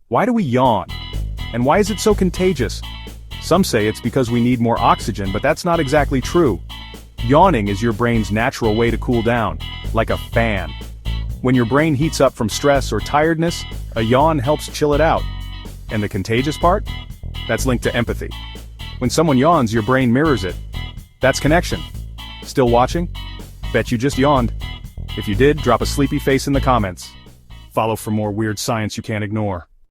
Why do we yawn? And why is it so contagious? Some say it's because we need more oxygen, but that's not exactly true. Yawning is your brain's natural way to cool down, like a fan. When your brain heats up from stress or tiredness, a yawn helps chill it out. And the contagious part? That's linked to empathy. When someone yawns, your brain mirrors it. That's connection. Still watching? Bet you just yawned. If you did, drop a sleepy face in the comments. Follow for more weird science you can't ignore.